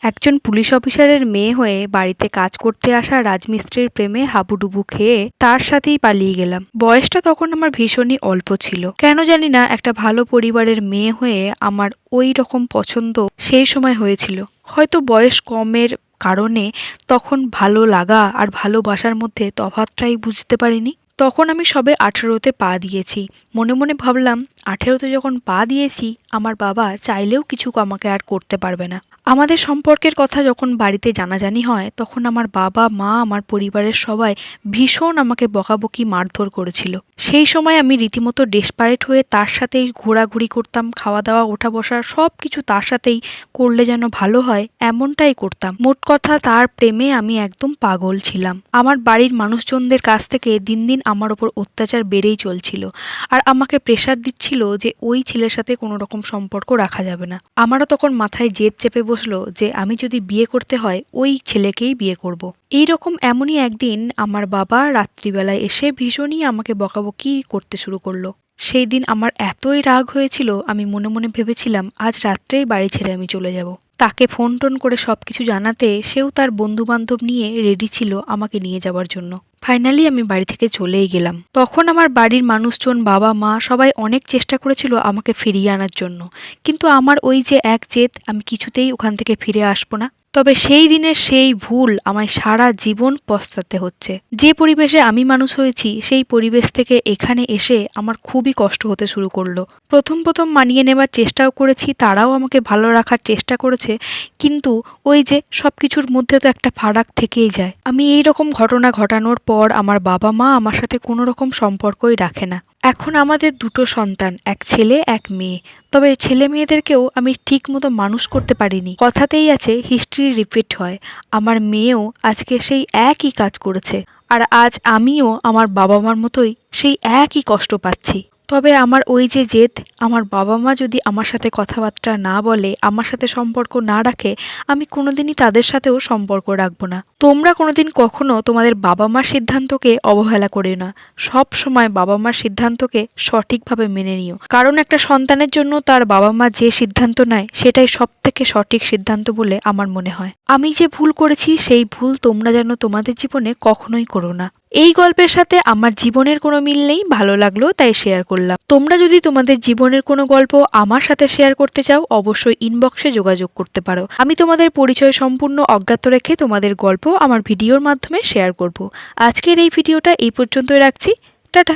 একজন পুলিশ অফিসারের মেয়ে হয়ে বাড়িতে কাজ করতে আসা রাজমিস্ত্রির প্রেমে হাবুডুবু খেয়ে তার সাথেই পালিয়ে গেলাম। বয়সটা তখন আমার ভীষণই অল্প ছিল। কেন জানি না একটা ভালো পরিবারের মেয়ে হয়ে আমার ওই রকম পছন্দ সেই সময় হয়েছিল। হয়তো বয়স কমের কারণে তখন ভালো লাগা আর ভালোবাসার মধ্যে তফাৎটাই বুঝতে পারিনি। তখন আমি সবে 18তে পা দিয়েছি। মনে মনে ভাবলাম 18তে যখন পা দিয়েছি আমার বাবা চাইলেও কিছু আমাকে আর করতে পারবে না। আমাদের সম্পর্কের কথা যখন বাড়িতে জানাজানি হয় তখন আমার বাবা মা আমার পরিবারের সবাই ভীষণ আমাকে বকাবকি মারধর করেছিল। সেই সময় আমি রীতিমতো ডেসপারেট হয়ে তার সাথেই ঘোরাঘুরি করতাম, খাওয়া দাওয়া ওঠা বসা সব কিছু তার সাথেই করলে যেন ভালো হয় এমনটাই করতাম। মোট কথা তার প্রেমে আমি একদম পাগল ছিলাম। আমার বাড়ির মানুষজনদের কাছ থেকে দিন দিন আমার ওপর অত্যাচার বেড়েই চলছিল আর আমাকে প্রেশার দিচ্ছিল যে ওই ছেলের সাথে কোনো রকম সম্পর্ক রাখা যাবে না। আমারও তখন মাথায় জেদ চেপে বসলো যে আমি যদি বিয়ে করতে হয় ওই ছেলেকেই বিয়ে করব। এইরকম এমনই একদিন আমার বাবা রাত্রিবেলায় এসে ভীষণই আমাকে বকাবকি করতে শুরু করলো। সেই দিন আমার এতই রাগ হয়েছিল আমি মনে মনে ভেবেছিলাম আজ রাত্রেই বাড়ি ছেড়ে আমি চলে যাব। তাকে ফোন টোন করে সবকিছু জানাতে সেও তার বন্ধু বান্ধব নিয়ে রেডি ছিল আমাকে নিয়ে যাওয়ার জন্য। ফাইনালি আমি বাড়ি থেকে চলেই গেলাম। তখন আমার বাড়ির মানুষজন বাবা মা সবাই অনেক চেষ্টা করেছিল আমাকে ফিরিয়ে আনার জন্য, কিন্তু আমার ওই যে এক জেদ আমি কিছুতেই ওখান থেকে ফিরে আসবো না। তবে সেই দিনের সেই ভুল আমায় সারা জীবন পস্তাতে হচ্ছে। যে পরিবেশে আমি মানুষ হয়েছি সেই পরিবেশ থেকে এখানে এসে আমার খুবই কষ্ট হতে শুরু করলো। প্রথম প্রথম মানিয়ে নেবার চেষ্টাও করেছি, তারাও আমাকে ভালো রাখার চেষ্টা করেছে, কিন্তু ওই যে সবকিছুর মধ্যে তো একটা ফারাক থেকেই যায়। আমি এই রকম ঘটনা ঘটানোর পর আমার বাবা মা আমার সাথে কোনো রকম সম্পর্কই রাখে না। এখন আমাদের দুটো সন্তান, এক ছেলে এক মেয়ে। তবে ছেলে মেয়েদেরকেও আমি ঠিক মতো মানুষ করতে পারিনি। কথাতেই আছে হিস্ট্রি রিপিট হয়। আমার মেয়েও আজকে সেই একই কাজ করেছে আর আজ আমিও আমার বাবা মার মতোই সেই একই কষ্ট পাচ্ছি। তবে আমার ওই যে জেদ, আমার বাবা মা যদি আমার সাথে কথাবার্তা না বলে, আমার সাথে সম্পর্ক না রাখে, আমি কোনোদিনই তাদের সাথেও সম্পর্ক রাখবো না। তোমরা কোনোদিন কখনো তোমাদের বাবা মার সিদ্ধান্তকে অবহেলা করে না। সব সময় বাবা মার সিদ্ধান্তকে সঠিকভাবে মেনে নিও, কারণ একটা সন্তানের জন্য তার বাবা মা যে সিদ্ধান্ত নেয় সেটাই সব থেকে সঠিক সিদ্ধান্ত বলে আমার মনে হয়। আমি যে ভুল করেছি সেই ভুল তোমরা যেন তোমাদের জীবনে কখনোই করো না। এই গল্পের সাথে আমার জীবনের কোনো মিল নেই, ভালো লাগলো তাই শেয়ার করলাম। তোমরা যদি তোমাদের জীবনের কোনো গল্প আমার সাথে শেয়ার করতে চাও অবশ্যই ইনবক্সে যোগাযোগ করতে পারো। আমি তোমাদের পরিচয় সম্পূর্ণ অজ্ঞাত রেখে তোমাদের গল্প আমার ভিডিওর মাধ্যমে শেয়ার করব। আজকের এই ভিডিওটা এই পর্যন্তই রাখছি। টাটা।